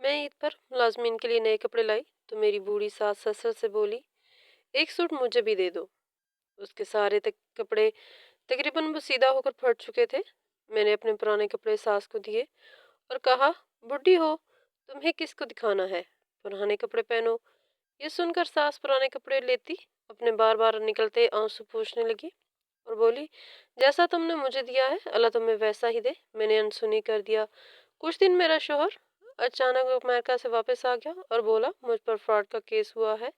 मैं ईद पर मुलाजमीन के लिए नए कपड़े लाई तो मेरी बूढ़ी सास ससुर से बोली, एक सूट मुझे भी दे दो। उसके सारे तक कपड़े तकरीबन वो सीधा होकर फट चुके थे। मैंने अपने पुराने कपड़े सास को दिए और कहा, बुढ़ी हो, तुम्हें किसको दिखाना है, पुराने कपड़े पहनो। ये सुनकर सास पुराने कपड़े लेती अपने बार बार निकलते आंसू पूछने लगी और बोली, जैसा तुमने मुझे दिया है अल्लाह तुम्हें वैसा ही दे। मैंने अनसुनी कर दिया। कुछ दिन मेरा शोहर अचानक अमेरिका से वापस आ गया और बोला, मुझ पर फ्रॉड का केस हुआ है,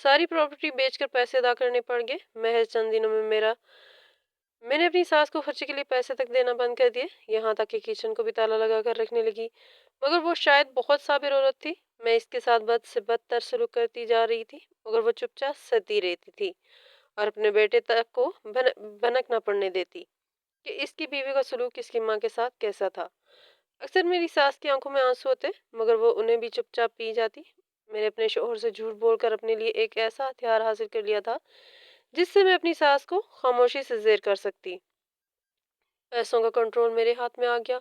सारी प्रॉपर्टी बेचकर पैसे अदा करने पड़ गए। महज चंद दिनों में मैंने अपनी सास को खर्चे के लिए पैसे तक देना बंद कर दिए, यहाँ तक कि किचन को भी ताला लगा कर रखने लगी। मगर वो शायद बहुत साबिर औरत थी। मैं इसके साथ बद से बदतर सलूक करती जा रही थी मगर वो चुपचाप सती रहती थी और अपने बेटे तक को भनक न पड़ने देती कि इसकी बीवी का सलूक इसकी माँ के साथ कैसा था। अक्सर मेरी सास की आंखों में आंसू होते मगर वो उन्हें भी चुपचाप पी जाती। मैंने अपने शोहर से झूठ बोलकर अपने लिए एक ऐसा हथियार हासिल कर लिया था जिससे मैं अपनी सास को खामोशी से जेर कर सकती। पैसों का कंट्रोल मेरे हाथ में आ गया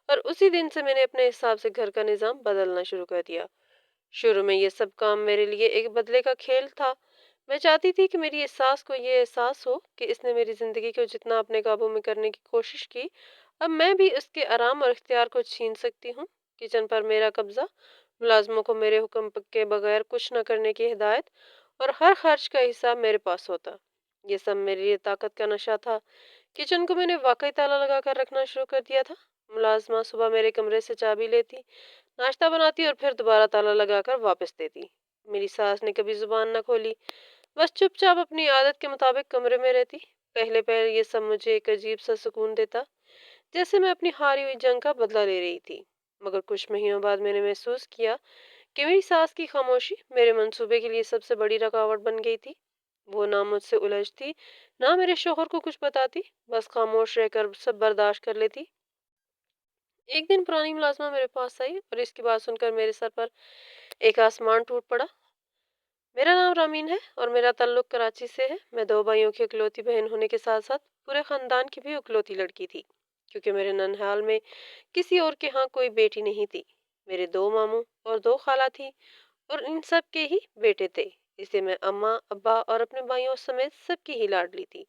और उसी दिन से मैंने अपने हिसाब से घर का निजाम बदलना शुरू कर दिया। शुरू में ये सब काम मेरे लिए एक बदले का खेल था। मैं चाहती थी कि मेरी इस सास को ये एहसास हो कि इसने मेरी जिंदगी को जितना अपने काबू में करने की कोशिश की, अब मैं भी उसके आराम और इख्तियार को छीन सकती हूँ। किचन पर मेरा कब्जा, मुलाजमों को मेरे हुक्म के बगैर कुछ न करने की हिदायत और हर खर्च का हिसाब मेरे पास होता। ये सब मेरे लिए ताकत का नशा था। किचन को मैंने वाकई ताला लगा कर रखना शुरू कर दिया था। मुलाजमा सुबह मेरे कमरे से चाबी लेती, नाश्ता बनाती और फिर दोबारा ताला लगाकर वापस देती। मेरी सास ने कभी जुबान न खोली, बस चुपचाप अपनी आदत के मुताबिक कमरे में रहती। पहले पहले ये सब मुझे एक अजीब सा सुकून देता, जैसे मैं अपनी हारी हुई जंग का बदला ले रही थी। मगर कुछ महीनों बाद मैंने महसूस किया कि मेरी सास की खामोशी मेरे मंसूबे के लिए सबसे बड़ी रुकावट बन गई थी। वो ना मुझसे उलझती, ना मेरे शोहर को कुछ बताती, बस खामोश रहकर सब बर्दाश्त कर लेती। एक दिन पुरानी मुलाजमा मेरे पास आई और इसकी बात सुनकर मेरे सर पर एक आसमान टूट पड़ा। मेरा नाम रामीन है और मेरा ताल्लुक कराची से है। मैं दो भाइयों की इकलौती बहन होने के साथ साथ पूरे खानदान की भी इकलौती लड़की थी, क्योंकि मेरे ननिहाल में किसी और के यहाँ कोई बेटी नहीं थी। मेरे दो मामू और दो खाला थी और इन सब के ही बेटे थे। इसे मैं अम्मा अब्बा और अपने भाइयों समेत सबकी ही लाडली थी।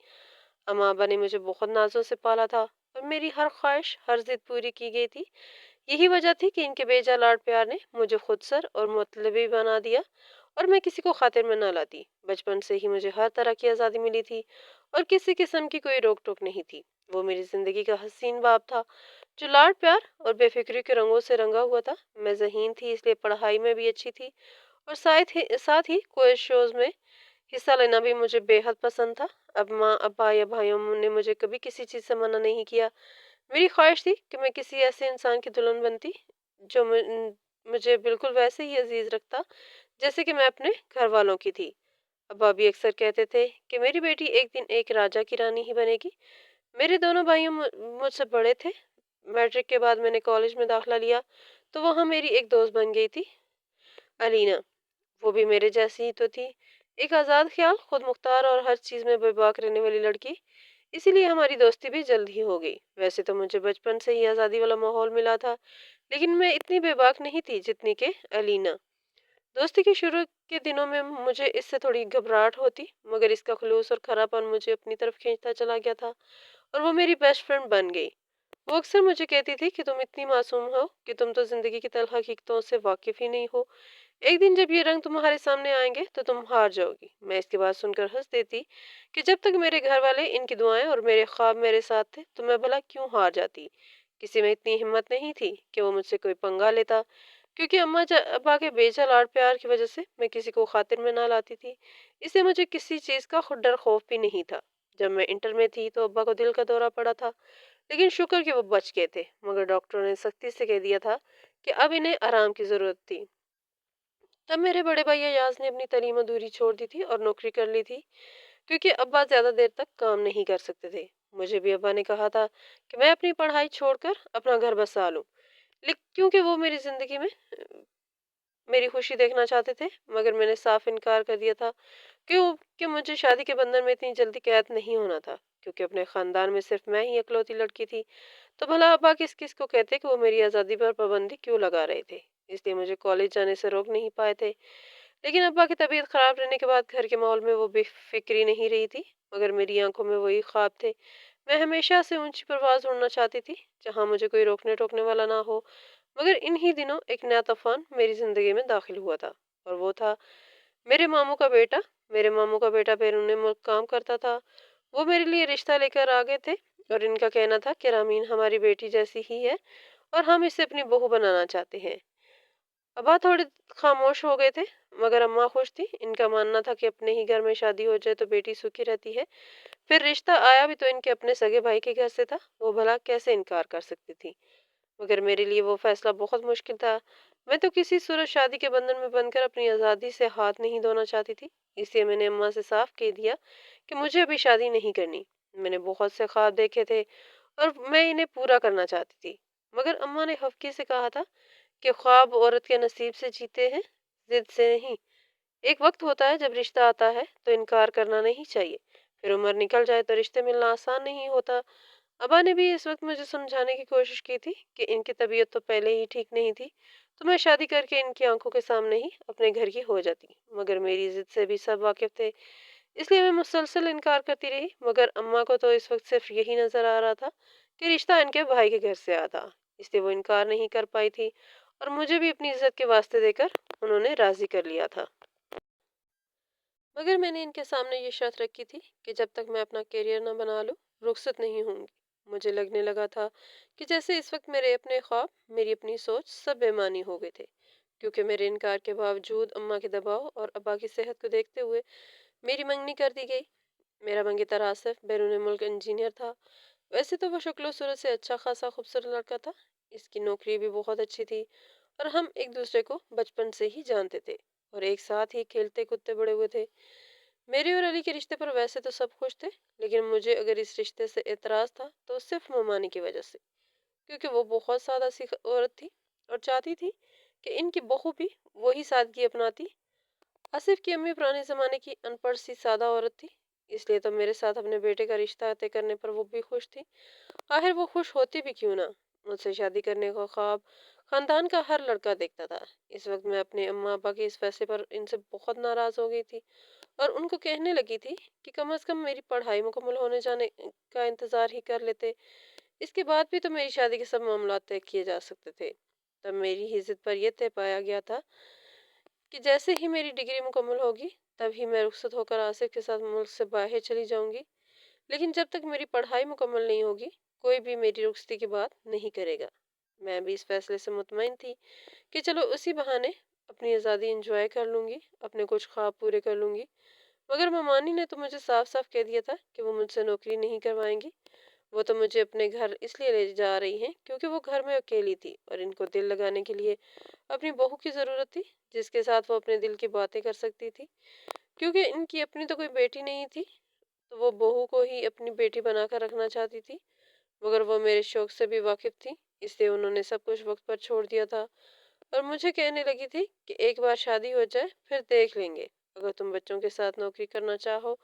अम्मा अब्बा ने मुझे बहुत नाजों से पाला था और मेरी हर ख्वाहिश हर जिद पूरी की गई थी। यही वजह थी कि इनके बेजा लाड प्यार ने मुझे खुदसर और मतलबी बना दिया और मैं किसी को खातिर में न लाती। बचपन से ही मुझे हर तरह की आज़ादी मिली थी और किसी किस्म की कोई रोक टोक नहीं थी। वो मेरी जिंदगी का हसीन बाब था जो लाड प्यार और बेफिक्री के रंगों से रंगा हुआ था। मैं ज़हीन थी इसलिए पढ़ाई में भी अच्छी थी और साथ ही क्विज शोज में हिस्सा लेना भी मुझे बेहद पसंद था। अब माँ अब्बा या भाइयों ने मुझे कभी किसी चीज़ से मना नहीं किया। मेरी ख्वाहिश थी कि मैं किसी ऐसे इंसान की दुल्हन बनती जो मुझे बिल्कुल वैसे ही अजीज रखता जैसे कि मैं अपने घर वालों की थी। अब्बा भी अक्सर कहते थे कि मेरी बेटी एक दिन एक राजा की रानी ही बनेगी। मेरे दोनों भाइयों मुझसे बड़े थे। मैट्रिक के बाद मैंने कॉलेज में दाखिला लिया तो वहाँ मेरी एक दोस्त बन गई थी, अलीना। वो भी मेरे जैसी ही तो थी, एक आज़ाद ख्याल, खुद मुख्तार और हर चीज़ में बेबाक रहने वाली लड़की। इसीलिए हमारी दोस्ती भी जल्द ही हो गई। वैसे तो मुझे बचपन से ही आज़ादी वाला माहौल मिला था, लेकिन मैं इतनी बेबाक नहीं थी जितनी के अलीना। दोस्ती के शुरू के दिनों में मुझे इससे थोड़ी घबराहट होती, मगर इसका खुलूस और खरापन मुझे अपनी तरफ खींचता चला गया था और वो मेरी बेस्ट फ्रेंड बन गई। वो अक्सर मुझे कहती थी कि तुम इतनी मासूम हो कि तुम तो जिंदगी की तलख हकीकतों से वाकिफ ही नहीं हो। एक दिन जब ये रंग तुम्हारे सामने आएंगे तो तुम हार जाओगी। मैं इसकी बात सुनकर हंस देती कि जब तक मेरे घर वाले, इनकी दुआएं और मेरे ख्वाब मेरे साथ थे तो मैं भला क्यों हार जाती। किसी में इतनी हिम्मत नहीं थी कि वो मुझसे कोई पंगा लेता, क्योंकि अब्बा के बेजा लाड प्यार की वजह से मैं किसी को खातिर में ना लाती थी। इससे मुझे किसी चीज का खुद डर खौफ भी नहीं था। जब मैं इंटर में थी तो अब्बा को दिल का दौरा पड़ा था, लेकिन शुक्र कि वो बच गए थे। मगर डॉक्टरों ने सख्ती से कह दिया था कि अब इन्हें आराम की जरूरत थी। तब मेरे बड़े भाई अयाज ने अपनी तालीम अधूरी छोड़ दी थी और नौकरी कर ली थी, क्योंकि अब्बा ज्यादा देर तक काम नहीं कर सकते थे। मुझे भी अब्बा ने कहा था कि मैं अपनी पढ़ाई छोड़कर अपना घर बसा लूं, लेकिन क्योंकि वो मेरी जिंदगी में मेरी खुशी देखना चाहते थे। मगर मैंने साफ इनकार कर दिया था क्यों कि मुझे शादी के बंधन में इतनी जल्दी कैद नहीं होना था, क्योंकि अपने खानदान में सिर्फ मैं ही इकलौती लड़की थी। तो भला अब्बा किस किस को कहते कि वो मेरी आज़ादी पर पाबंदी क्यों लगा रहे थे। اس لیے مجھے کالج جانے سے روک نہیں پائے تھے۔ لیکن ابا کی طبیعت خراب رہنے کے بعد گھر کے ماحول میں وہ بے فکری نہیں رہی تھی، مگر میری آنکھوں میں وہی خواب تھے۔ میں ہمیشہ سے اونچی پرواز اڑنا چاہتی تھی، جہاں مجھے کوئی روکنے ٹوکنے والا نہ ہو۔ مگر انہی دنوں ایک نیا طوفان میری زندگی میں داخل ہوا تھا، اور وہ تھا میرے ماموں کا بیٹا۔ میرے ماموں کا بیٹا بیرون ملک کام کرتا تھا۔ وہ میرے لیے رشتہ لے کر آ گئے تھے، اور ان کا کہنا تھا کہ رامین ہماری بیٹی جیسی ہی ہے اور ہم اسے اپنی بہو بنانا چاہتے ہیں۔ ابا تھوڑے خاموش ہو گئے تھے، مگر اماں خوش تھی۔ ان کا ماننا تھا کہ اپنے ہی گھر میں شادی ہو جائے تو بیٹی سکھی رہتی ہے۔ پھر رشتہ آیا بھی تو ان کے اپنے سگے بھائی کے گھر سے تھا، وہ بھلا کیسے انکار کر سکتی تھی؟ مگر میرے لیے وہ فیصلہ بہت مشکل تھا۔ میں تو کسی صورت شادی کے بندھن میں بند کر اپنی آزادی سے ہاتھ نہیں دھونا چاہتی تھی۔ اس لیے میں نے اماں سے صاف کہہ دیا کہ مجھے ابھی شادی نہیں کرنی۔ میں نے بہت سے خواب دیکھے تھے اور میں انہیں پورا کرنا چاہتی تھی، مگر اماں نے خفگی سے کہا تھا کہ خواب عورت کے نصیب سے جیتے ہیں، ضد سے نہیں۔ ایک وقت ہوتا ہے جب رشتہ آتا ہے تو انکار کرنا نہیں چاہیے، پھر عمر نکل جائے تو رشتے ملنا آسان نہیں ہوتا۔ ابا نے بھی اس وقت مجھے سمجھانے کی کوشش کی تھی کہ ان کی طبیعت تو پہلے ہی ٹھیک نہیں تھی، تو میں شادی کر کے ان کی آنکھوں کے سامنے ہی اپنے گھر کی ہو جاتی، مگر میری ضد سے بھی سب واقف تھے، اس لیے میں مسلسل انکار کرتی رہی۔ مگر اماں کو تو اس وقت صرف یہی نظر آ رہا تھا کہ رشتہ ان کے بھائی کے گھر سے آتا، اس لیے وہ انکار نہیں کر پائی تھی، اور مجھے بھی اپنی عزت کے واسطے دے کر انہوں نے راضی کر لیا تھا۔ مگر میں نے ان کے سامنے یہ شرط رکھی تھی کہ جب تک میں اپنا کیریئر نہ بنا لوں، رخصت نہیں ہوں گی۔ مجھے لگنے لگا تھا کہ جیسے اس وقت میرے اپنے خواب، میری اپنی سوچ سب بے معنی ہو گئے تھے، کیونکہ میرے انکار کے باوجود اماں کے دباؤ اور ابا کی صحت کو دیکھتے ہوئے میری منگنی کر دی گئی۔ میرا منگیتر آصف بیرون ملک انجینئر تھا۔ ویسے تو وہ شکل و صورت سے اچھا خاصا خوبصورت لڑکا تھا، اس کی نوکری بھی بہت اچھی تھی، اور ہم ایک دوسرے کو بچپن سے ہی جانتے تھے اور ایک ساتھ ہی کھیلتے کودتے بڑے ہوئے تھے۔ میرے اور علی کے رشتے پر ویسے تو سب خوش تھے، لیکن مجھے اگر اس رشتے سے اعتراض تھا تو صرف ممانی کی وجہ سے، کیونکہ وہ بہت سادہ سی عورت تھی اور چاہتی تھی کہ ان کی بہو بھی وہی سادگی اپناتی۔ آصف کی امی پرانے زمانے کی ان پڑھ سی سادہ عورت تھی، اس لیے تو میرے ساتھ اپنے بیٹے کا رشتہ طے کرنے پر وہ بھی خوش تھی۔ آخر وہ خوش ہوتی بھی کیوں نہ، مجھ سے شادی کرنے کا خواب خاندان کا ہر لڑکا دیکھتا تھا۔ اس وقت میں اپنے اماں ابا کے اس فیصلے پر ان سے بہت ناراض ہو گئی تھی، اور ان کو کہنے لگی تھی کہ کم از کم میری پڑھائی مکمل ہونے جانے کا انتظار ہی کر لیتے، اس کے بعد بھی تو میری شادی کے سب معاملات طے کیے جا سکتے تھے۔ تب میری ہی ضد پر یہ طے پایا گیا تھا کہ جیسے ہی میری ڈگری مکمل ہوگی تب ہی میں رخصت ہو کر آصف کے ساتھ ملک سے باہر چلی جاؤں گی، لیکن جب تک میری پڑھائی مکمل نہیں ہوگی کوئی بھی میری رخصتی کی بات نہیں کرے گا۔ میں بھی اس فیصلے سے مطمئن تھی کہ چلو اسی بہانے اپنی آزادی انجوائے کر لوں گی، اپنے کچھ خواب پورے کر لوں گی۔ مگر ممانی نے تو مجھے صاف صاف کہہ دیا تھا کہ وہ مجھ سے نوکری نہیں کروائیں گی، وہ تو مجھے اپنے گھر اس لیے لے جا رہی ہیں کیونکہ وہ گھر میں اکیلی تھی اور ان کو دل لگانے کے لیے اپنی بہو کی ضرورت تھی، جس کے ساتھ وہ اپنے دل کی باتیں کر سکتی تھی، کیونکہ ان کی اپنی تو کوئی بیٹی نہیں تھی، تو وہ بہو کو ہی اپنی بیٹی بنا کر رکھنا چاہتی تھی۔ مگر وہ میرے شوق سے بھی واقف تھی، اس لیے انہوں نے سب کچھ وقت پر چھوڑ دیا تھا، اور مجھے کہنے لگی تھی کہ ایک بار شادی ہو جائے پھر دیکھ لیں گے، اگر تم بچوں کے ساتھ نوکری کرنا چاہو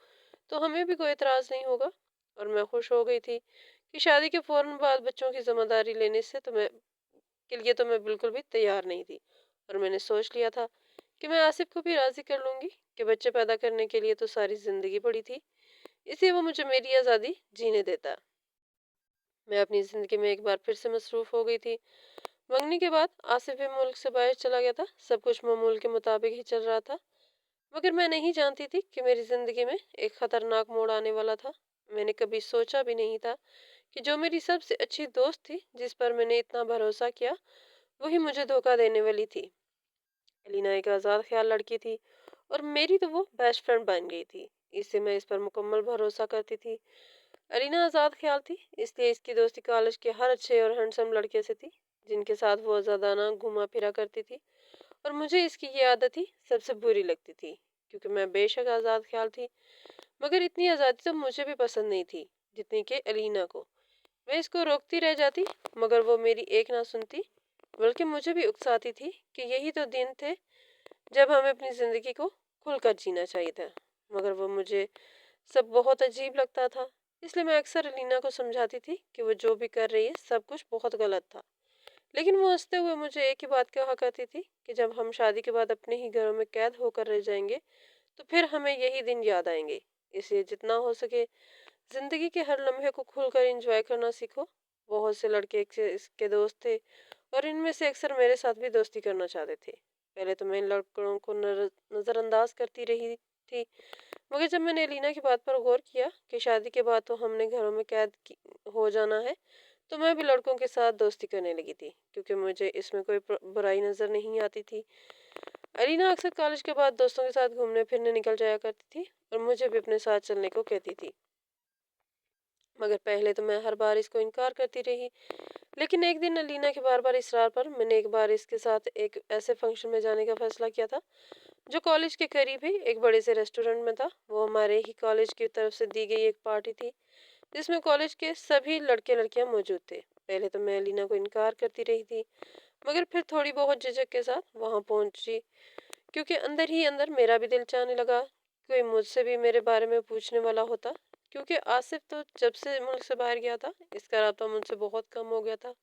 تو ہمیں بھی کوئی اعتراض نہیں ہوگا۔ اور میں خوش ہو گئی تھی کہ شادی کے فوراً بعد بچوں کی ذمہ داری لینے سے کے لیے تو میں بالکل بھی تیار نہیں تھی، اور میں نے سوچ لیا تھا کہ میں آصف کو بھی راضی کر لوں گی کہ بچے پیدا کرنے کے لیے تو ساری زندگی پڑی تھی، اس لیے وہ مجھے میری آزادی جینے دیتا۔ میں اپنی زندگی میں ایک بار پھر سے مصروف ہو گئی تھی۔ منگنی کے بعد آصف بھی ملک سے باہر چلا گیا تھا، سب کچھ معمول کے مطابق ہی چل رہا تھا، مگر میں نہیں جانتی تھی کہ میری زندگی میں ایک خطرناک موڑ آنے والا تھا۔ میں نے کبھی سوچا بھی نہیں تھا کہ جو میری سب سے اچھی دوست تھی، جس پر میں نے اتنا بھروسہ کیا، وہی مجھے دھوکہ دینے والی تھی۔ الینا ایک آزاد خیال لڑکی تھی اور میری تو وہ بیسٹ فرینڈ بن گئی تھی، اس سے میں اس پر مکمل بھروسہ کرتی تھی۔ الینا آزاد خیال تھی، اس لیے اس کی دوستی کالج کے ہر اچھے اور ہینڈسم لڑکے سے تھی جن کے ساتھ وہ آزادانہ گھوما پھرا کرتی تھی، اور مجھے اس کی یہ عادت ہی سب سے بری لگتی تھی، کیونکہ میں بے شک آزاد خیال تھی، مگر اتنی آزادی تو مجھے بھی پسند نہیں تھی جتنی کہ الینا کو۔ میں اس کو روکتی رہ جاتی، مگر وہ میری ایک نہ سنتی، بلکہ مجھے بھی اکساتی تھی کہ یہی تو دن تھے جب ہمیں اپنی زندگی کو کھل کر جینا چاہیے تھا، مگر وہ مجھے سب بہت عجیب لگتا تھا، اس لیے میں اکثر الینا کو سمجھاتی تھی کہ وہ جو بھی کر رہی ہے سب کچھ بہت غلط تھا، लेकिन वो हंसते हुए मुझे एक ही बात कहा करती थी कि जब हम शादी के बाद अपने ही घरों में कैद होकर रह जाएंगे तो फिर हमें यही दिन याद आएंगे। इसलिए जितना हो सके जिंदगी के हर लम्हे को खुलकर एंजॉय करना सीखो। बहुत से लड़के इसके दोस्त थे और इनमें से अक्सर मेरे साथ भी दोस्ती करना चाहते थे। पहले तो मैं इन लड़कों को नजरअंदाज करती रही थी, मगर जब मैंने एलिना की बात पर गौर किया कि शादी के बाद तो हमने घरों में हो जाना है, तो मैं भी लड़कों के साथ दोस्ती करने लगी थी, क्योंकि मुझे इसमें कोई बुराई नजर नहीं आती थी। एलिना अक्सर कॉलेज के बाद दोस्तों के साथ घूमने फिरने निकल जाया करती थी और मुझे भी अपने साथ चलने को कहती थी। मगर पहले तो मैं हर बार इसको इनकार करती रही, लेकिन एक दिन अलीना के बार बार इसरार पर मैंने एक बार इसके साथ एक ऐसे फंक्शन में जाने का फैसला किया था जो कॉलेज के करीब ही एक बड़े से रेस्टोरेंट में था। वो हमारे ही कॉलेज की तरफ से दी गई एक पार्टी थी जिसमें कॉलेज के सभी लड़के लड़कियां मौजूद थे। पहले तो मैं अलीना को इनकार करती रही थी, मगर फिर थोड़ी बहुत झिझक के साथ वहां पहुंची, क्योंकि अंदर ही अंदर मेरा भी दिल चाहने लगा कोई मुझसे भी मेरे बारे में पूछने वाला होता। क्योंकि आसिफ तो जब से मुल्क से बाहर गया था, इसका राब्ता मुझसे बहुत कम हो गया था।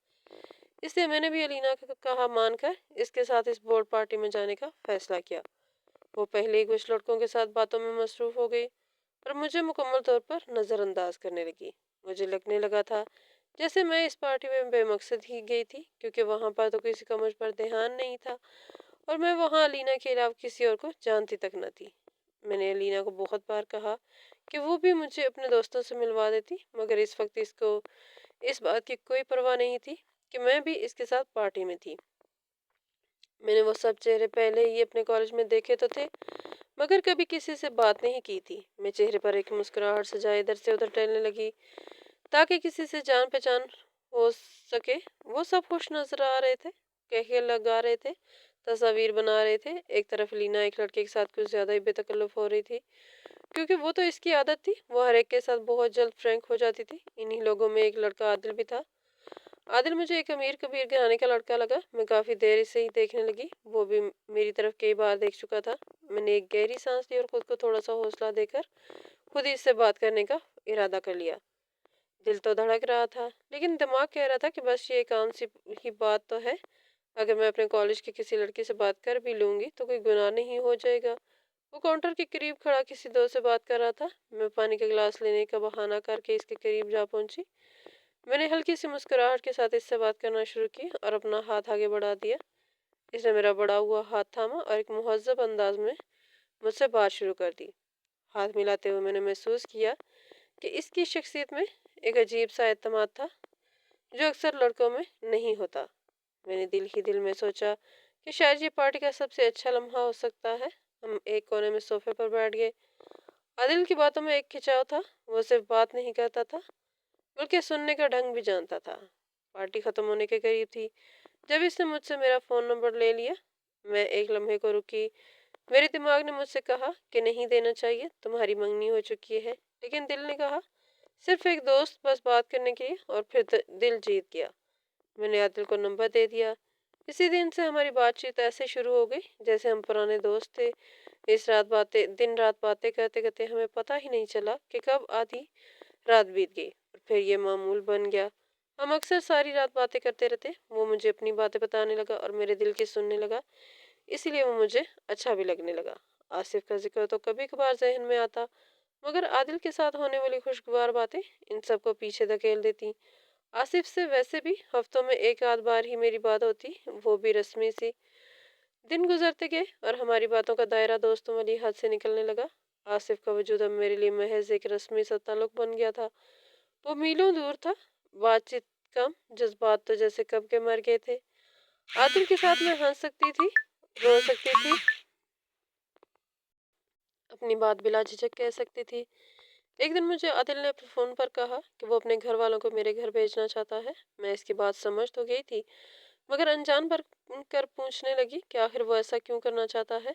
इसलिए मैंने भी अलीना का कहा मानकर इसके साथ इस बोर्ड पार्टी में जाने का फैसला किया। वो पहले ही कुछ लड़कों के साथ बातों में मसरूफ हो गई और मुझे मुकम्मल तौर पर नज़रअंदाज करने लगी। मुझे लगने लगा था जैसे मैं इस पार्टी में बेमकसद ही गई थी, क्योंकि वहां पर तो किसी का मुझ पर ध्यान नहीं था और मैं वहां अलीना के अलावा किसी और को जानती तक न थी। मैंने अलीना को बहुत बार कहा कि वो भी मुझे अपने दोस्तों से मिलवा देती, मगर इस वक्त इसको इस बात की कोई परवाह नहीं थी कि मैं भी इसके साथ पार्टी में थी। मैंने वो सब चेहरे पहले ही अपने कॉलेज में देखे तो थे, मगर कभी किसी से बात नहीं की थी। मैं चेहरे पर एक मुस्कुराहट सजाए इधर से उधर टहलने लगी ताकि किसी से जान पहचान हो सके। वो सब खुश नजर आ रहे थे, कहे लगा रहे थे, तस्वीर बना रहे थे। एक तरफ लीना एक लड़के के साथ कुछ ज्यादा ही बेतकल्लुफ हो रही थी, क्योंकि वो तो इसकी आदत थी, वो हर एक के साथ बहुत जल्द फ्रैंक हो जाती थी। इन्हीं लोगों में एक लड़का आदिल भी था। आदिल मुझे एक अमीर कबीर घराने का लड़का लगा। मैं काफी देर से ही देखने लगी, वो भी मेरी तरफ कई बार देख चुका था। मैंने एक गहरी सांस ली और खुद को थोड़ा सा हौसला देकर खुद ही इससे बात करने का इरादा कर लिया। दिल तो धड़क रहा था, लेकिन दिमाग कह रहा था कि बस ये एक आम सी ही बात तो है, अगर मैं अपने कॉलेज की किसी लड़की से बात कर भी लूंगी तो कोई गुनाह नहीं हो जाएगा। वो काउंटर के करीब खड़ा किसी दोस्त से बात कर रहा था। मैं पानी का गिलास लेने का बहाना करके इसके करीब जा पहुंची। मैंने हल्की सी मुस्कुराहट के साथ इससे बात करना शुरू की और अपना हाथ आगे बढ़ा दिया। इसने मेरा बढ़ा हुआ हाथ थामा और एक मुहज्जब अंदाज में मुझसे बात शुरू कर दी। हाथ मिलाते हुए मैंने महसूस किया कि इसकी शख्सियत में एक अजीब सा एतमाद था जो अक्सर लड़कों में नहीं होता। मैंने दिल ही दिल में सोचा कि शायद ये पार्टी का सबसे अच्छा लम्हा हो सकता है। हम एक कोने में सोफे पर बैठ गए। आदिल की बातों में एक खिंचाव था। वो सिर्फ बात नहीं करता था, बल्कि सुनने का ढंग भी जानता था। पार्टी खत्म होने के करीब थी जब इसने मुझसे मेरा फोन नंबर ले लिया। मैं एक लम्हे को रुकी। मेरे दिमाग ने मुझसे कहा कि नहीं देना चाहिए, तुम्हारी मंगनी हो चुकी है, लेकिन दिल ने कहा सिर्फ एक दोस्त बस बात करने के लिए, और फिर दिल जीत गया। मैंने आदिल को नंबर दे दिया। इसी दिन से हमारी बातचीत ऐसे शुरू हो गई जैसे हम पुराने दोस्त थे। इस रात बातें दिन रात बातें करते करते हमें पता ही नहीं चला कि कब आधी रात बीत गई और फिर ये मामूल बन गया। हम अक्सर सारी रात बातें करते रहते। वो मुझे अपनी बातें बताने लगा और मेरे दिल की सुनने लगा, इसीलिए वो मुझे अच्छा भी लगने लगा। आसिफ का जिक्र तो कभी कभार जहन में आता, मगर आदिल के साथ होने वाली खुशगवार बातें इन सबको पीछे धकेल देती। आसिफ से वैसे भी हफ्तों में एक आध बार ही मेरी बात होती, वो भी रस्मी सी। दिन गुजरते गए और हमारी बातों का दायरा दोस्तों वाली हद से निकलने लगा। आसिफ का वजूद अब मेरे लिए महज एक रस्मी सा ताल्लुक बन गया था। वो मीलों दूर था, बातचीत कम, जज्बात तो जैसे कब के मर गए थे। आदिल के साथ मैं हंस सकती थी, रो सकती थी, अपनी बात बिला झिझक कह सकती थी। एक दिन मुझे आदिल ने अपने फोन पर कहा कि वो अपने घर वालों को मेरे घर भेजना चाहता है। मैं इसकी बात समझ तो गई थी, मगर अनजान पर कर पूछने लगी कि आखिर वो ऐसा क्यों करना चाहता है।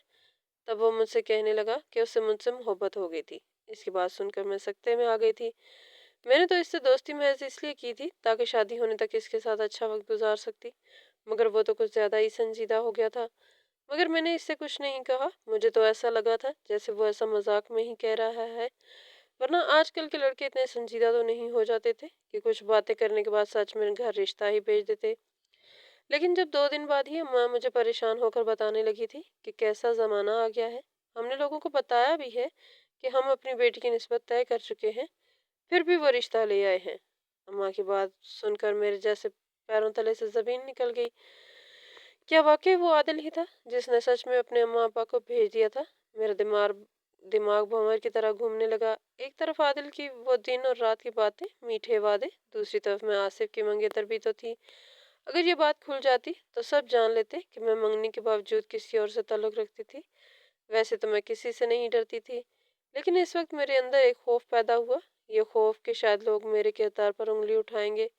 तब वो मुझसे कहने लगा कि उसे मुझसे मोहब्बत हो गई थी। इसकी बात सुनकर मैं सकते में आ गई थी। मैंने तो इससे दोस्ती महज इसलिए की थी ताकि शादी होने तक इसके साथ अच्छा वक्त गुजार सकती, मगर वो तो कुछ ज्यादा ही संजीदा हो गया था। मगर मैंने इससे कुछ नहीं कहा। मुझे तो ऐसा लगा था जैसे वो ऐसा मजाक में ही कह रहा है, वरना आजकल के लड़के इतने संजीदा तो नहीं हो जाते थे कि कुछ बातें करने के बाद सच में घर रिश्ता ही भेज देते। लेकिन जब 2 दिन बाद ही अम्मा मुझे परेशान होकर बताने लगी थी कि कैसा ज़माना आ गया है, हमने लोगों को बताया भी है कि हम अपनी बेटी की निस्बत तय कर चुके हैं, फिर भी वो रिश्ता ले आए हैं। अम्मा की बात सुनकर मेरे जैसे पैरों तले से ज़मीन निकल गई। क्या वाकई वो आदिल ही था जिसने सच में अपने अम्मा पापा को भेज दिया था? मेरा दिमाग दिमाग भंवर की तरह घूमने लगा। एक तरफ आदिल की वो दिन और रात की बातें, मीठे वादे, दूसरी तरफ मैं आसिफ की मंगेतर भी तो थी। अगर ये बात खुल जाती तो सब जान लेते कि मैं मंगनी के बावजूद किसी और से ताल्लुक रखती थी। वैसे तो मैं किसी से नहीं डरती थी, लेकिन इस वक्त मेरे अंदर एक खौफ पैदा हुआ। ये खौफ कि शायद लोग मेरे किरदार पर उंगली उठाएंगे,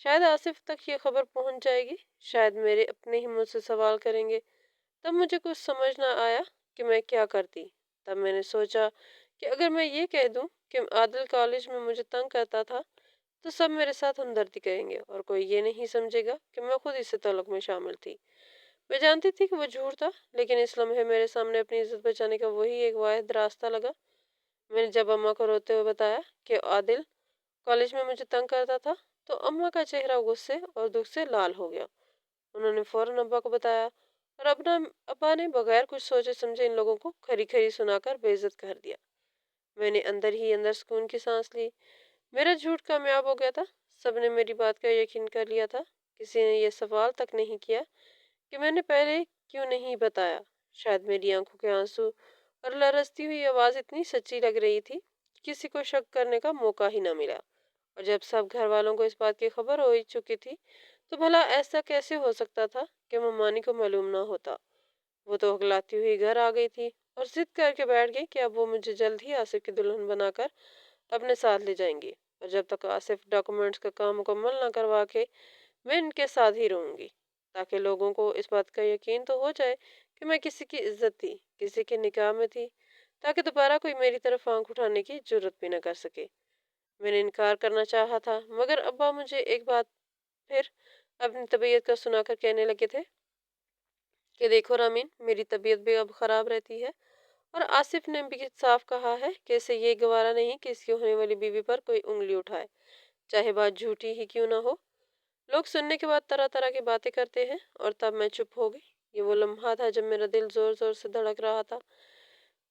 शायद आसिफ तक ये खबर पहुंच जाएगी, शायद मेरे अपने ही मुझसे सवाल करेंगे। तब मुझे कुछ समझ ना आया कि मैं क्या करती। तब मैंने सोचा कि अगर मैं ये कह दूं कि आदिल कॉलेज में मुझे तंग करता था, तो सब मेरे साथ हमदर्दी करेंगे और कोई ये नहीं समझेगा कि मैं खुद इस ताल्लुक में शामिल थी। मैं जानती थी कि वो झूठ था, लेकिन इस लम्हे मेरे सामने अपनी इज्जत बचाने का वही एक वाहिद रास्ता लगा। मैंने जब अम्मा को रोते हुए बताया कि आदिल कॉलेज में मुझे तंग करता था, तो अम्मा का चेहरा गुस्से और दुख से लाल हो गया। उन्होंने फौरन अब्बा को बताया और अपना अब्बा ने बगैर कुछ सोचे समझे इन लोगों को खरी खरी सुनाकर बेइज्जत कर दिया। मैंने अंदर ही अंदर सुकून की सांस ली। मेरा झूठ कामयाब हो गया था। सबने मेरी बात का यकीन कर लिया था। किसी ने यह सवाल तक नहीं किया कि मैंने पहले क्यों नहीं बताया। शायद मेरी आंखों के आंसू और लरजती हुई आवाज इतनी सच्ची लग रही थी कि किसी को शक करने का मौका ही ना मिला। और जब सब घर वालों को इस बात की खबर हो ही चुकी थी, तो भला ऐसा कैसे हो सकता था कि ममानी को मालूम ना होता। वो तो अगलाती हुई घर आ गई थी और जिद करके बैठ गई कि अब वो मुझे जल्द ही आसिफ की दुल्हन बनाकर अपने साथ ले जाएंगी, और जब तक आसिफ डॉक्यूमेंट्स का काम मुकम्मल ना करवा के मैं इनके साथ ही रहूंगी, ताकि लोगों को इस बात का यकीन तो हो जाए कि मैं किसी की इज्जत थी, किसी के निकाह में थी, ताकि दोबारा कोई मेरी तरफ आंख उठाने की जरूरत भी न कर सके। मैंने इनकार करना चाहा था, मगर अब्बा मुझे एक बात फिर अपनी तबीयत का सुनाकर कहने लगे थे कि देखो रामीन, मेरी तबीयत भी अब खराब रहती है, और आसिफ ने भी साफ कहा है कि इसे ये गवारा नहीं कि इसकी होने वाली बीवी पर कोई उंगली उठाए, चाहे बात झूठी ही क्यों ना हो। लोग सुनने के बाद तरह तरह की बातें करते हैं, और तब मैं चुप हो गई। ये वो लम्हा था जब मेरा दिल जोर जोर से धड़क रहा था।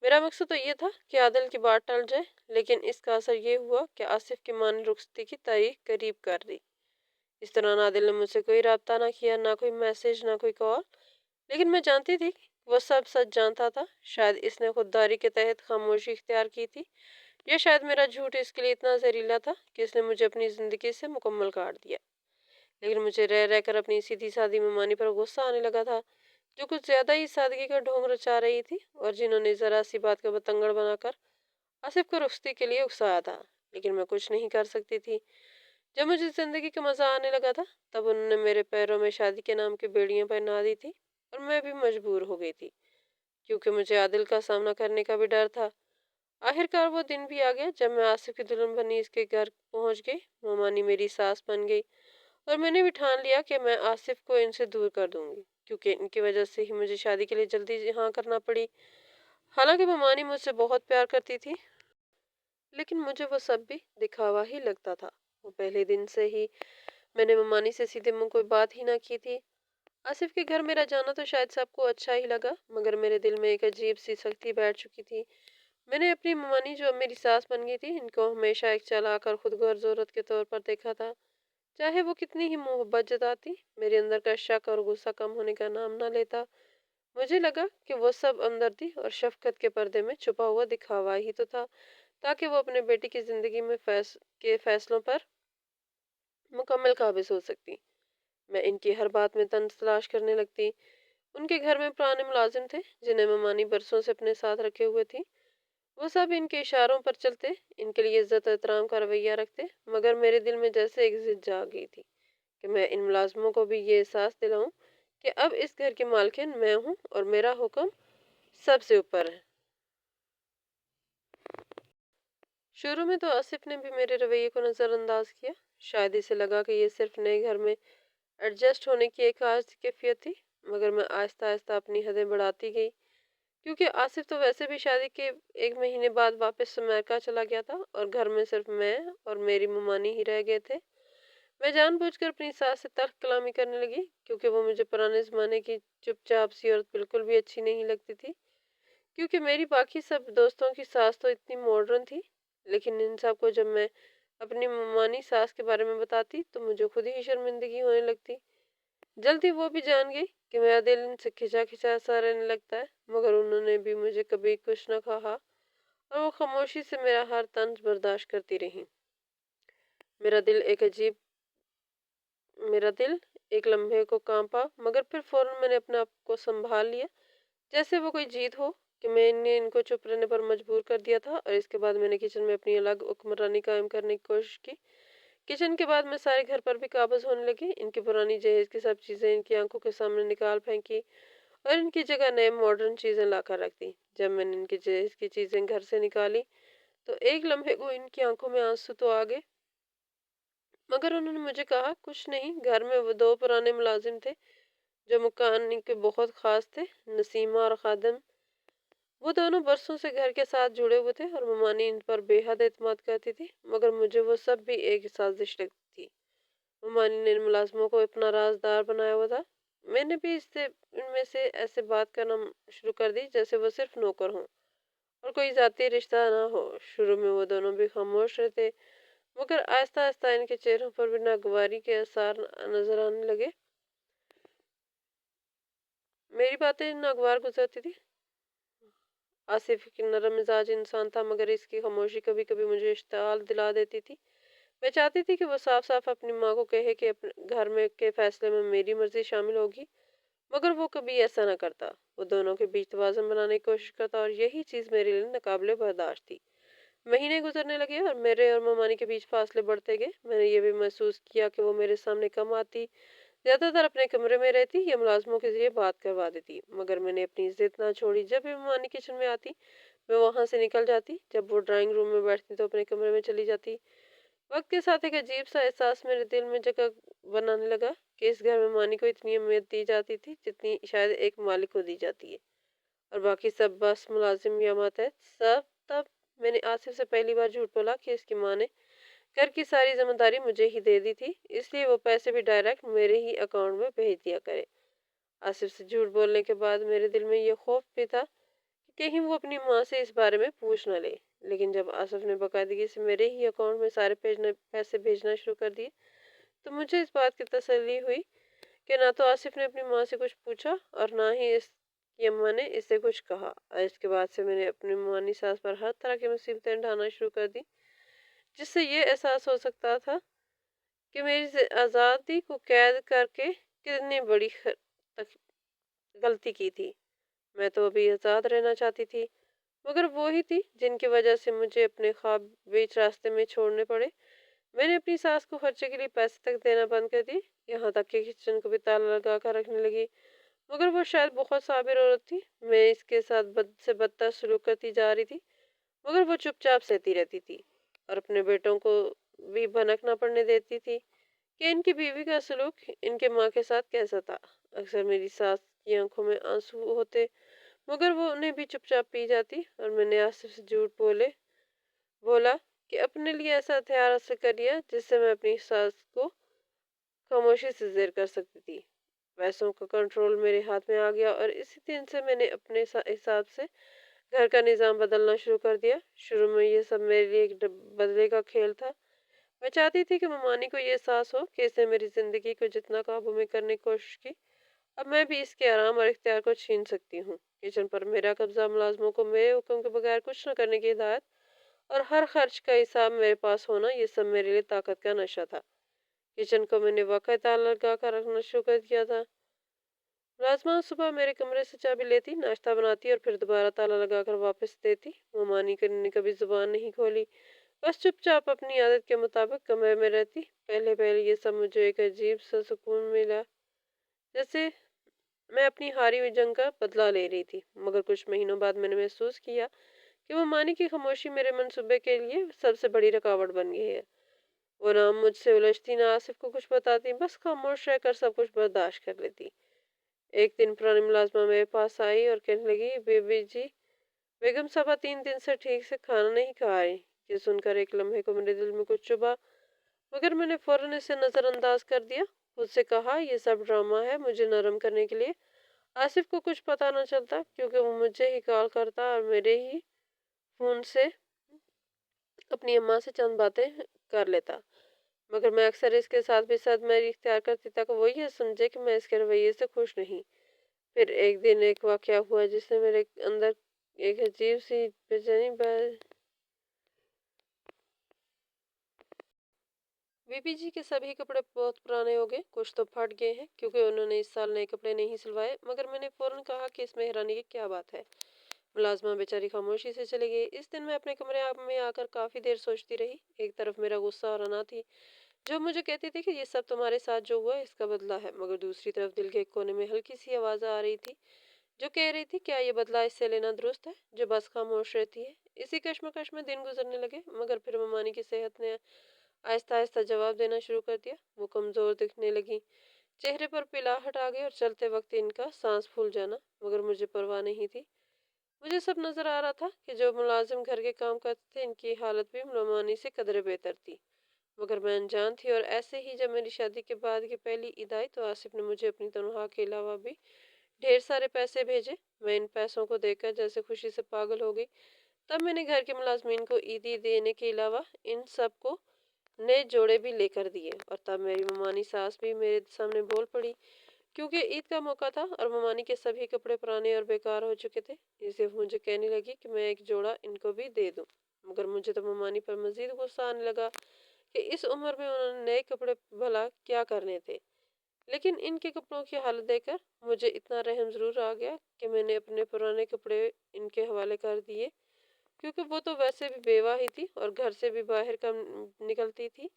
मेरा मकसद तो ये था कि आदिल की बात टल जाए, लेकिन इसका असर ये हुआ कि आसिफ की मां ने रुखसती की तारीख करीब कर दी। इस दौरान आदिल ने मुझसे कोई रब्ता ना किया, ना कोई मैसेज, ना कोई कॉल। लेकिन मैं जानती थी कि वो सब सच जानता था। शायद इसने खुददारी के तहत खामोशी इख्तियार की थी, या शायद मेरा झूठ इसके लिए इतना जहरीला था कि इसने मुझे अपनी जिंदगी से मुकम्मल काट दिया। लेकिन मुझे रह रहकर अपनी सीधी सादी मेहमानी पर गुस्सा आने लगा था, जो कुछ ज्यादा ही सादगी का ढोंग रचा रही थी, और जिन्होंने जरा सी बात का बतंगड़ बनाकर आसिफ को रुखसती के लिए उकसाया था। लेकिन मैं कुछ नहीं कर सकती थी। जब मुझे जिंदगी का मजा आने लगा था, तब उन्होंने मेरे पैरों में शादी के नाम की बेड़ियां पहना दी थी, और मैं भी मजबूर हो गई थी, क्योंकि मुझे आदिल का सामना करने का भी डर था। आखिरकार वो दिन भी आ गया जब मैं आसिफ की दुल्हन बनी इसके घर पहुंच गई। मोमानी मेरी सास बन गई, और मैंने भी ठान लिया कि मैं आसिफ को इनसे दूर कर दूंगी, क्योंकि इनकी वजह से ही मुझे शादी के लिए जल्दी यहाँ करना पड़ी। हालांकि मोमानी मुझसे बहुत प्यार करती थी, लेकिन मुझे वो सब भी दिखावा ही लगता था। वो पहले दिन से ही मैंने मोमानी से सीधे मुंह कोई बात ही ना की थी। आसिफ के घर मेरा जाना तो शायद सबको अच्छा ही लगा, मगर मेरे दिल में एक अजीब सी सख्ती बैठ चुकी थी। मैंने अपनी ममानी, जो अब मेरी सास बन गई थी, इनको हमेशा एक चालाक और खुदगर्ज औरत के तौर पर देखा था। चाहे वो कितनी ही मोहब्बत जताती, मेरे अंदर का शक और गुस्सा कम होने का नाम ना लेता। मुझे लगा कि वो सब हमदर्दी और शफकत के पर्दे में छुपा हुआ दिखावा ही तो था, ताकि वो अपने बेटी की जिंदगी में के फैसलों पर मुकम्मल काबिज हो सकती। मैं इनकी हर बात में तंज तलाश करने लगती। उनके घर में पुराने मुलाजिम थे, जिन्हें ममानी बरसों से अपने साथ रखे हुए थी। वो सब इनके इशारों पर चलते, इनके लिए इज्जत और एहतराम का रवैया रखते, मगर मेरे दिल में जैसे एक जिद जाग गई थी कि मैं इन मुलाजमों को भी ये एहसास दिलाऊं कि अब इस घर की मालकिन मैं हूं, और मेरा हुक्म सबसे ऊपर है। शुरू में तो आसिफ ने भी मेरे रवैये को नज़रअंदाज किया। शायद इसे लगा कि ये सिर्फ नए घर में एडजस्ट होने की एक खास कैफियत थी, मगर मैं आहिस्ता आहिस्ता अपनी हदें बढ़ाती गई, क्योंकि आसिफ तो वैसे भी शादी के 1 महीने बाद वापस अमेरिका चला गया था, और घर में सिर्फ मैं और मेरी ममानी ही रह गए थे। मैं जानबूझकर अपनी सास से तल्ख कलामी करने लगी, क्योंकि वो मुझे पुराने ज़माने की चुपचाप सी औरत बिल्कुल भी अच्छी नहीं लगती थी। क्योंकि मेरी बाकी सब दोस्तों की सास तो इतनी मॉडर्न थी, लेकिन इन सब को जब मैं अपनी मानी सास के बारे में बताती तो मुझे खुद ही शर्मिंदगी होने लगती। जल्दी वो भी जान गई कि मेरा दिल इनसे खिंचा खिंचा सा रहने लगता है, मगर उन्होंने भी मुझे कभी कुछ न कहा और वो खामोशी से मेरा हर तंज बर्दाश्त करती रही। मेरा दिल एक अजीब मेरा दिल एक लम्हे को कांपा, मगर फिर फौरन मैंने अपने आप को संभाल लिया, जैसे वो कोई जीत हो कि मैंने इनको चुप रहने पर मजबूर कर दिया था। और इसके बाद मैंने किचन में अपनी अलग हुक्मरानी कायम करने की कोशिश की। किचन के बाद मैं सारे घर पर भी काबज होने लगी। इनकी पुरानी जहेज की सब चीजें इनकी आंखों के सामने निकाल फेंकी और इनकी जगह नए मॉडर्न चीजें लाकर रख दी। जब मैंने इनकी जहेज की चीजें घर से निकाली तो एक लम्हे को इनकी आंखों में आंसू तो आ गए, मगर उन्होंने मुझे कहा, कुछ नहीं, घर में वो दो पुराने मुलाजिम थे जो मकान के बहुत खास थे, नसीमा और खादम। वो दोनों बरसों से घर के साथ जुड़े हुए थे और ममानी इन पर बेहद एतमाद करती थी, मगर मुझे वो सब भी एक साजिश लगती थी। ममानी ने इन मुलाजमों को अपना राजदार बनाया हुआ था। मैंने भी इससे इनमें से ऐसे बात करना शुरू कर दी जैसे वो सिर्फ नौकर हों और कोई जाति रिश्ता ना हो। शुरू में वो दोनों भी खामोश रहते, मगर आहिस्ता आहिस्ता इनके चेहरों पर भी नागवारी के आसार नजर आने लगे। मेरी बातें नागवार गुजरती थी। आसिफ एक नरम मिजाज इंसान था, मगर इसकी खामोशी कभी कभी मुझे इश्तियाल दिला देती थी। मैं चाहती थी कि वो साफ साफ अपनी माँ को कहे कि अपने घर में के फैसले में मेरी मर्जी शामिल होगी, मगर वो कभी ऐसा ना करता। वो दोनों के बीच तवाज़ुन बनाने की कोशिश करता और यही चीज़ मेरे लिए नाकाबिले बर्दाश्त थी। महीने गुजरने लगे और मेरे और ममानी के बीच फासले बढ़ते गए। मैंने ये भी महसूस किया कि वो मेरे सामने कम आती, ज्यादातर अपने कमरे में रहती या मुलाजमों के जरिए बात करवा देती। मगर मैंने अपनी जिद ना छोड़ी। जब भी ममानी किचन में आती मैं वहां से निकल जाती, जब वो ड्राइंग रूम में बैठती तो अपने कमरे में चली जाती। वक्त के साथ एक अजीब सा एहसास मेरे दिल में जगह बनाने लगा कि इस घर में मानी को इतनी अहमियत दी जाती थी जितनी शायद एक मालिक को दी जाती है, और बाकी सब बस मुलाजिम या मातहत। सब तब मैंने आसिफ से पहली बार झूठ बोला कि इसकी माँ ने घर की सारी जिम्मेदारी मुझे ही दे दी थी, इसलिए वो पैसे भी डायरेक्ट मेरे ही अकाउंट में भेज दिया करे। आसिफ से झूठ बोलने के बाद मेरे दिल में ये खौफ भी था कि कहीं वो अपनी माँ से इस बारे में पूछ न ले। लेकिन जब आसिफ ने बाकायदगी से मेरे ही अकाउंट में सारे पैसे भेजना शुरू कर दिए तो मुझे इस बात की तसल्ली हुई कि ना तो आसिफ ने अपनी माँ से कुछ पूछा और ना ही इसकी अम्मा ने इससे कुछ कहा। और इसके बाद से मैंने अपनी मानी सास पर हर तरह की मुसीबतें ढाना शुरू कर दी, जिससे ये एहसास हो सकता था कि मेरी आज़ादी को कैद करके कितनी बड़ी तक गलती की थी। मैं तो अभी आज़ाद रहना चाहती थी, मगर वो ही थी जिनकी वजह से मुझे अपने ख्वाब बीच रास्ते में छोड़ने पड़े। मैंने अपनी सास को खर्चे के लिए पैसे तक देना बंद कर दी, यहाँ तक कि किचन को भी ताला लगा कर रखने लगी। मगर वो शायद बहुत साबिर औरत थी। मैं इसके साथ बद से बदतर सलूक करती जा रही थी, मगर वो चुपचाप सहती रहती थी और अपने बेटों को भी भनक न पड़ने देती थी कि इनकी बीवी का सलूक इनके माँ के साथ कैसा था। अक्सर मेरी सास की आंखों में आंसू होते, मगर वो उन्हें भी चुपचाप पी जाती और मैंने आसिफ से झूठ बोला कि अपने लिए ऐसा हथियार हासिल कर लिया जिससे मैं अपनी सास को खामोशी से जेर कर सकती थी। पैसों का कंट्रोल मेरे हाथ में आ गया और इसी दिन से मैंने अपने हिसाब से घर का निज़ाम बदलना शुरू कर दिया। शुरू में ये सब मेरे लिए एक बदले का खेल था। मैं चाहती थी कि ममानी को ये एहसास हो कि इसने मेरी ज़िंदगी को जितना काबू में करने की कोशिश की, अब मैं भी इसके आराम और इख्तियार को छीन सकती हूँ। किचन पर मेरा कब्जा, मुलाजमों को मेरे हुक्म के बगैर कुछ न करने की हिदायत और हर खर्च का हिसाब मेरे पास होना, ये सब मेरे लिए ताकत का नशा था। किचन को मैंने वाकई ताला लगा कर रखना शुरू कर दिया था। मुलाजमा सुबह मेरे कमरे से चाबी लेती, नाश्ता बनाती और फिर दोबारा ताला लगाकर वापस देती। ममानी ने कभी जुबान नहीं खोली, बस चुपचाप अपनी आदत के मुताबिक कमरे में रहती। पहले पहले ये सब मुझे एक अजीब सा सुकून मिला, जैसे मैं अपनी हारी हुई जंग का बदला ले रही थी। मगर कुछ महीनों बाद मैंने महसूस किया कि वो मानी की खामोशी मेरे मंसूबे के लिए सबसे बड़ी रुकावट बन गई है। वो ना मुझसे उलझती ना आसिफ को कुछ बताती, बस खामोश रहकर सब कुछ बर्दाश्त कर लेती। एक दिन पुरानी मुलाजमा मेरे पास आई और कहने लगी, बेबी जी, बेगम साहबा 3 दिन से ठीक से खाना नहीं खा रही। ये सुनकर एक लम्हे को मेरे दिल में कुछ चुभा, मगर मैंने फौरन इसे नज़रअंदाज कर दिया। खुद से कहा ये सब ड्रामा है मुझे नरम करने के लिए। आसिफ को कुछ पता न चलता क्योंकि वो मुझे ही कॉल करता और मेरे ही फ़ोन से अपनी अम्मा से चंद बातें कर लेता। मगर मैं अक्सर इसके साथ भी सदमेरी इख्तियार करती ताकि वो ये समझे कि मैं इसके रवैये से खुश नहीं। फिर एक दिन एक वाक़या हुआ जिसने मेरे अंदर एक अजीब सी बेचैनी बीबी जी के सभी कपड़े बहुत पुराने हो गए, कुछ तो फट गए हैं क्योंकि उन्होंने इस साल नए कपड़े नहीं सिलवाए। मगर मैंने फौरन कहा कि इसमें हैरानी की क्या बात है। मुलाजमा बेचारी खामोशी से चली गई। इस दिन मैं अपने कमरे में आकर काफ़ी देर सोचती रही। एक तरफ मेरा गुस्सा और अना थी जो मुझे कहती थी कि ये सब तुम्हारे साथ जो हुआ है इसका बदला है, मगर दूसरी तरफ दिल के एक कोने में हल्की सी आवाज़ आ रही थी जो कह रही थी क्या ये बदला इससे लेना दुरुस्त है जो बस खामोश रहती है। इसी कश्मकश में दिन गुजरने लगे मगर फिर ममानी की सेहत ने आहिस्ता आहिस्ता जवाब देना शुरू कर दिया। वो कमज़ोर दिखने लगी, चेहरे पर पिलाहट आ गई और चलते वक्त इनका सांस फूल जाना। मगर मुझे परवाह नहीं थी। मुझे सब नज़र आ रहा था कि जो मुलाजिम घर के काम करते थे इनकी हालत भी ममानी से कदरे बेहतर थी। मगर मैं अनजान थी और ऐसे ही जब मेरी शादी के बाद की पहली ईद आई तो आसिफ ने मुझे अपनी तनख्वाह के अलावा भी ढेर सारे पैसे भेजे। मैं इन पैसों को देखकर जैसे खुशी से पागल हो गई। तब मैंने घर के मुलाजमीन को ईदी देने के अलावा इन सब को नए जोड़े भी लेकर दिए और तब मेरी ममानी सास भी मेरे सामने बोल पड़ी क्योंकि ईद का मौका था और ममानी के सभी कपड़े पुराने और बेकार हो चुके थे। इसे मुझे कहने लगी कि मैं एक जोड़ा इनको भी दे दूं। मगर मुझे तो ममानी पर मजीद गुस्सा आने लगा कि इस उम्र में उन्होंने नए कपड़े भला क्या करने थे। लेकिन इनके कपड़ों की हालत देखकर मुझे इतना रहम जरूर आ गया कि मैंने अपने पुराने कपड़े इनके हवाले कर दिए क्योंकि वो तो वैसे भी बेवा ही थी और घर से भी बाहर कम निकलती थी।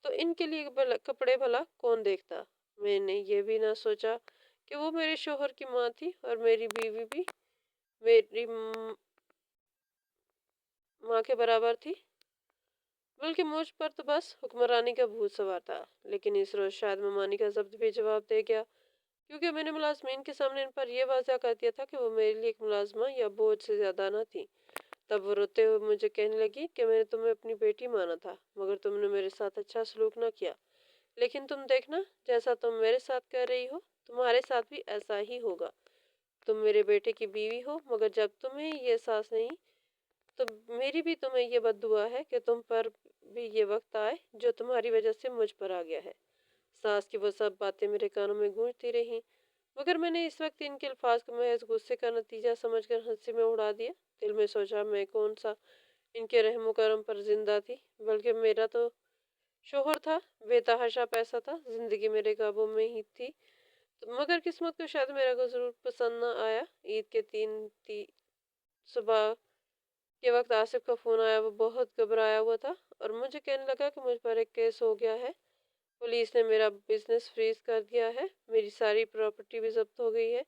तो इनके लिए कपड़े भला कौन देखता। मैंने ये भी ना सोचा कि वो मेरे शोहर की माँ थी और मेरी बीवी भी मेरी माँ के बराबर थी, बल्कि मुझ पर तो बस हुक्मरानी का भूत सवार था। लेकिन इस रोज़ शायद ममानी का जब्त भी जवाब दे गया क्योंकि मैंने मुलाजमीन के सामने इन पर यह वाज़ा कर दिया था कि वो मेरे लिए एक मुलाजमा या बोझ से ज़्यादा ना थी। तब वो रोते हुए मुझे कहने लगी कि मैंने तुम्हें अपनी बेटी माना था मगर तुमने मेरे साथ अच्छा सलूक ना किया। लेकिन तुम देखना जैसा तुम मेरे साथ कर रही हो तुम्हारे साथ भी ऐसा ही होगा। तुम मेरे बेटे की बीवी हो मगर जब तुम्हें ये एहसास नहीं तो मेरी भी तुम्हें ये बद्दुआ है कि तुम पर भी ये वक्त आए जो तुम्हारी वजह से मुझ पर आ गया है। सास की वो सब बातें मेरे कानों में गूंजती रहीं मगर मैंने इस वक्त इनके अल्फाज को महज गुस्से का नतीजा समझकर हंसी में उड़ा दिया। दिल में सोचा मैं कौन सा इनके रहमो करम पर जिंदा थी, बल्कि मेरा तो शोहर था, बेतहाशा पैसा था, जिंदगी मेरे काबू में ही थी। तो मगर किस्मत को शायद मेरा गुजर पसंद न आया। ईद के सुबह के वक्त आसिफ का फ़ोन आया। वो बहुत घबराया हुआ था और मुझे कहने लगा कि मुझ पर एक केस हो गया है। पुलिस ने मेरा बिजनेस फ्रीज कर दिया है, मेरी सारी प्रॉपर्टी भी जब्त हो गई है,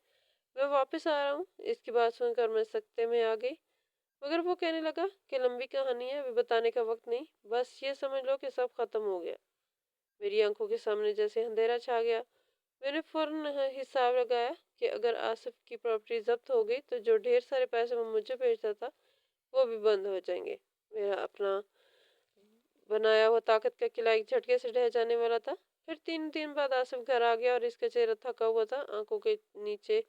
मैं वापस आ रहा हूँ। इसकी बात सुनकर मैं सख्ते में आ गई। मगर वो कहने लगा कि लंबी कहानी है, अभी बताने का वक्त नहीं, बस ये समझ लो कि सब खत्म हो गया। मेरी आंखों के सामने जैसे अंधेरा छा गया। मैंने फौरन हिसाब लगाया कि अगर आसिफ की प्रॉपर्टी जब्त हो गई तो जो ढेर सारे पैसे वो मुझे भेजता था वो भी बंद हो जाएंगे। मेरा अपना बनाया हुआ ताकत का किला एक झटके से ढह जाने वाला था। फिर 3 दिन बाद आसिफ घर आ गया और इसका चेहरा थका हुआ था, आंखों के नीचे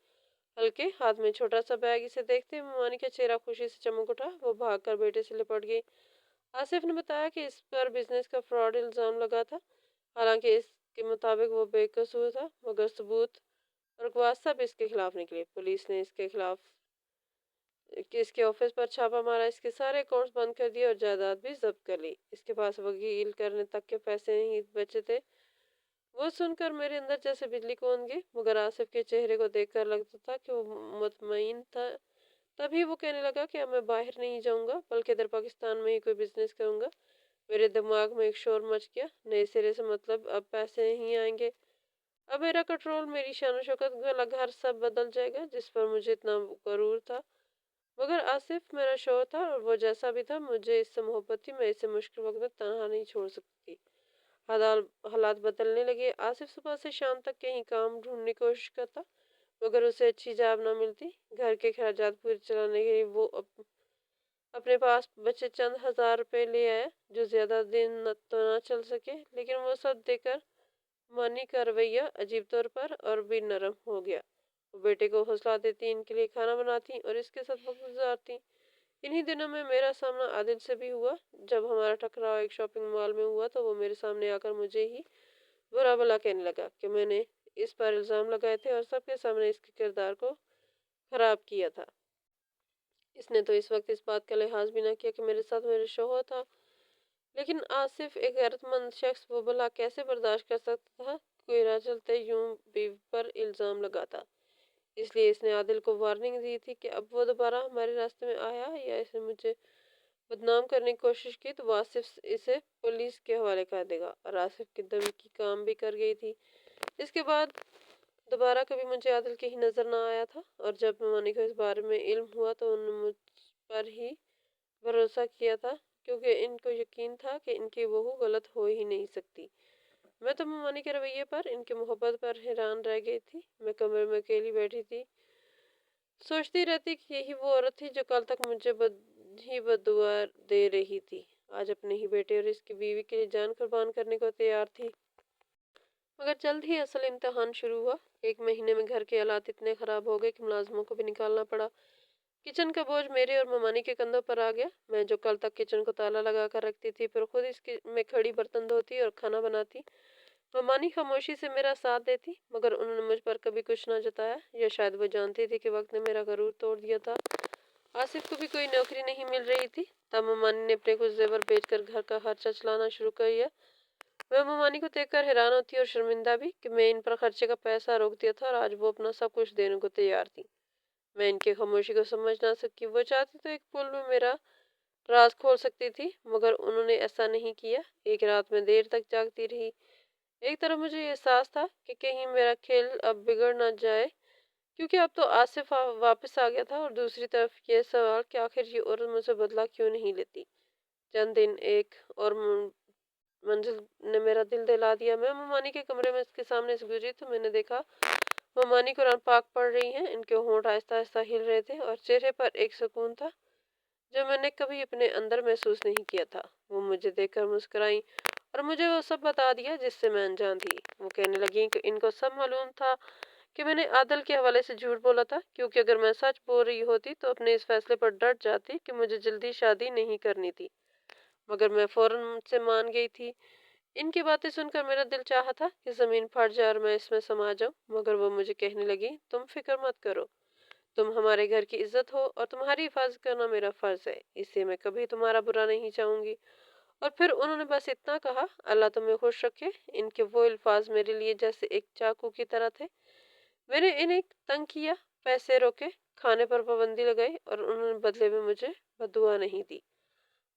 हल्के, हाथ में छोटा सा बैग। इसे देखते ही ममानी का चेहरा खुशी से चमक उठा। वो भागकर बेटे से लिपट गई। आसिफ ने बताया कि इस पर बिजनेस का फ्रॉड इल्ज़ाम लगा था, हालांकि इसके मुताबिक वो बेकसूर था, मगर सबूत और गवाह सब इसके खिलाफ निकले। पुलिस ने इसके खिलाफ कि इसके ऑफिस पर छापा मारा, इसके सारे अकाउंट्स बंद कर दिए और जायदाद भी जब्त कर ली। इसके पास वकील करने तक के पैसे नहीं बचे थे। वो सुनकर मेरे अंदर जैसे बिजली कौंद गई, मगर आसिफ के चेहरे को देखकर लगता था कि वो मुतमईन था। तभी वो कहने लगा कि अब मैं बाहर नहीं जाऊंगा बल्कि इधर पाकिस्तान में ही कोई बिजनेस करूंगा। मेरे दिमाग में एक शोर मच गया, नए सिरे से, मतलब अब पैसे नहीं आएंगे, अब मेरा कंट्रोल, मेरी शान शौकत, वाला घर सब बदल जाएगा जिस पर मुझे इतना गरूर था। मगर आसिफ मेरा शौहर था और वो जैसा भी था मुझे इससे मोहब्बत थी। मैं इसे मुश्किल वक्त में तनहा नहीं छोड़ सकती थी। हालात बदलने लगे। आसिफ सुबह से शाम तक कहीं काम ढूंढने की कोशिश करता मगर उसे अच्छी जॉब ना मिलती। घर के खर्चात पूरे चलाने के लिए वो अपने पास बचे चंद हजार रुपए ले आया, जो ज्यादा दिन तो ना चल सके, लेकिन वो सब देकर मानी का रवैया अजीब तौर पर और भी नरम हो गया। वो बेटे को हौसला देती, इनके लिए खाना बनाती और इसके साथ वक्त गुजारती। इन्हीं दिनों में मेरा सामना आदिल से भी हुआ। जब हमारा टकराव एक शॉपिंग मॉल में हुआ तो वो मेरे सामने आकर मुझे ही बुरा भला कहने लगा कि मैंने इस पर इल्जाम लगाए थे और सबके सामने इसके किरदार को खराब किया था। इसने तो इस वक्त इस बात का लिहाज भी ना किया कि मेरे साथ मेरे शौहर था। लेकिन आसिफ एक गैरतमंद शख्स वो भला कैसे बर्दाश्त कर सकता था कोई राह चलते यूं बीवी पर इल्जाम लगाता। इसलिए इसने आदिल को वार्निंग दी थी कि अब वो दोबारा हमारे रास्ते में आया या इसने मुझे बदनाम करने की कोशिश की तो वो आसिफ इसे पुलिस के हवाले कर देगा। और आसिफ की धमकी काम भी कर गई थी। इसके बाद दोबारा कभी मुझे आदिल की ही नजर ना आया था। और जब ममानी को इस बारे में इल्म हुआ तो उन्होंने मुझ पर ही भरोसा किया था, क्योंकि इनको यकीन था कि इनकी बहू गलत हो ही नहीं सकती। मैं तो ममानी के रवैये पर, इनकी मोहब्बत पर हैरान रह गई थी। मैं कमरे में अकेली बैठी थी, सोचती रहती कि यही वो औरत थी जो कल तक मुझे बददुआ दे रही थी, आज अपने ही बेटे और इसकी बीवी के लिए जान कुर्बान करने को तैयार थी। मगर जल्द ही असल इम्तिहान शुरू हुआ। एक महीने में घर के हालात इतने खराब हो गए कि मुलाजमों को भी निकालना पड़ा। किचन का बोझ मेरे और ममानी के कंधों पर आ गया। मैं जो कल तक किचन को ताला लगा कर रखती थी, फिर खुद इसके में खड़ी बर्तन धोती और खाना बनाती, ममानी खामोशी से मेरा साथ देती। मगर उन्होंने मुझ पर कभी कुछ ना जताया, या शायद वो जानती थी कि वक्त ने मेरा गरूर तोड़ दिया था। आसिफ को भी कोई नौकरी नहीं मिल रही थी। तब ममानी ने अपने कुछ जेवर बेचकर घर का खर्चा चलाना शुरू कर दिया। मैं ममानी को देखकर हैरान होती और शर्मिंदा भी कि मैं इन पर खर्चे का पैसा रोक दिया था और आज वो अपना सब कुछ देने को तैयार थी। मैं इनकी खामोशी को समझ ना सकी। वो चाहती तो एक पुल में मेरा राज खोल सकती थी, मगर उन्होंने ऐसा नहीं किया। एक रात में देर तक जागती रही। एक तरफ मुझे एहसास था कि कहीं मेरा खेल अब बिगड़ ना जाए, क्योंकि अब तो आसिफ वापस आ गया था, और दूसरी तरफ ये सवाल कि आखिर ये औरत मुझसे बदला क्यों नहीं लेती। चंद दिन एक और मंजिल ने मेरा दिल दिला दिया। मैं ममानी के कमरे में इसके सामने से गुजरी तो मैंने देखा ममानी कुरान पाक पढ़ रही हैं। इनके होंठ आहिस्ता आहिस्ता हिल रहे थे और चेहरे पर एक सुकून था जो मैंने कभी अपने अंदर महसूस नहीं किया था। वो मुझे देखकर मुस्कुराई और मुझे वो सब बता दिया जिससे मैं अनजान थी। वो कहने लगी कि इनको सब मालूम था कि मैंने आदल के हवाले से झूठ बोला था, क्योंकि अगर मैं सच बोल रही होती तो अपने इस फैसले पर डट जाती कि मुझे जल्दी शादी नहीं करनी थी। मगर मैं फौरन से मान गई थी। इनकी बातें सुनकर मेरा दिल चाहा था कि जमीन फट जाए और मैं इसमें समा जाऊं। मगर वो मुझे कहने लगी, तुम फिक्र मत करो, तुम हमारे घर की इज्जत हो और तुम्हारी हिफाजत करना मेरा फर्ज है, इससे मैं कभी तुम्हारा बुरा नहीं चाहूंगी। और फिर उन्होंने बस इतना कहा, अल्लाह तुम्हें खुश रखे। इनके वो अल्फाज मेरे लिए जैसे एक चाकू की तरह थे। मैंने इन्हें तंग किया, पैसे रोके, खाने पर पाबंदी लगाई, और उन्होंने बदले में मुझे बदुआ नहीं दी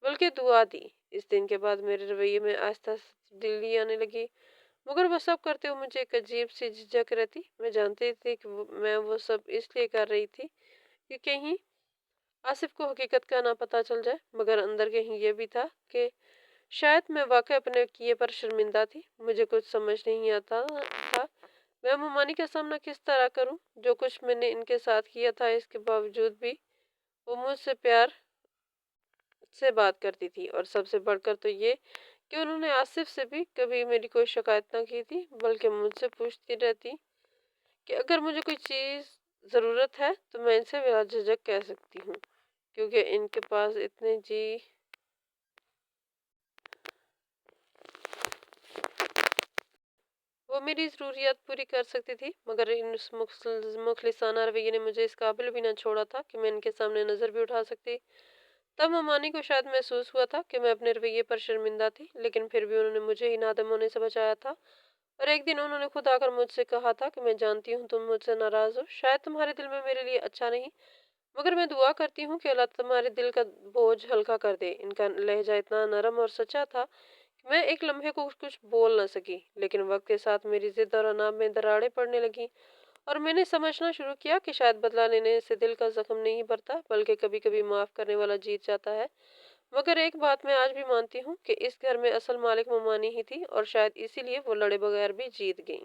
बल्कि दुआ दी। इस दिन के बाद मेरे रवैये में आस्था तब्दीली आने लगी। मगर वो सब करते हुए मुझे एक अजीब सी झिझक रहती। मैं जानती थी कि मैं वो सब इसलिए कर रही थी कि कहीं आसिफ को हकीकत का ना पता चल जाए। मगर अंदर कहीं ये भी था कि शायद मैं वाकई अपने किए पर शर्मिंदा थी। मुझे कुछ समझ नहीं आता था मैं मुमानी का सामना किस तरह करूं। जो कुछ मैंने इनके साथ किया था, इसके बावजूद भी वो मुझसे प्यार से बात करती थी। और सबसे बढ़कर तो ये कि उन्होंने आसिफ से भी कभी मेरी कोई शिकायत ना की थी, बल्कि मुझसे पूछती रहती कि अगर मुझे कोई चीज़ ज़रूरत है तो मैं इनसे बिला झिझक कह सकती हूँ, क्योंकि इनके पास इतने जी वो मेरी ज़रूरियात पूरी कर सकती थी। मगर इन मुखलिसाना रवैये ने मुझे इस काबिल भी ना छोड़ा था कि मैं इनके सामने नज़र भी उठा सकती। तब ममानी को शायद महसूस हुआ था कि मैं अपने रवैये पर शर्मिंदा थी, लेकिन फिर भी उन्होंने मुझे ही नादम होने से बचाया था। और एक दिन उन्होंने खुद आकर मुझसे कहा था कि मैं जानती हूँ तुम मुझसे नाराज हो, शायद तुम्हारे दिल में मेरे लिए अच्छा नहीं, मगर मैं दुआ करती हूँ कि अल्लाह तुम्हारे दिल का बोझ हल्का कर दे। इनका लहजा इतना नरम और सच्चा था कि मैं एक लम्हे को कुछ बोल ना सकी। लेकिन वक्त के साथ मेरी जिद और अनाब में दरारें पड़ने लगी, और मैंने समझना शुरू किया कि शायद बदला लेने से दिल का जख्म नहीं भरता, बल्कि कभी कभी माफ करने वाला जीत जाता है। मगर एक बात मैं आज भी मानती हूँ कि इस घर में असल मालिक ममानी ही थी, और शायद इसीलिए वो लड़े बगैर भी जीत गई।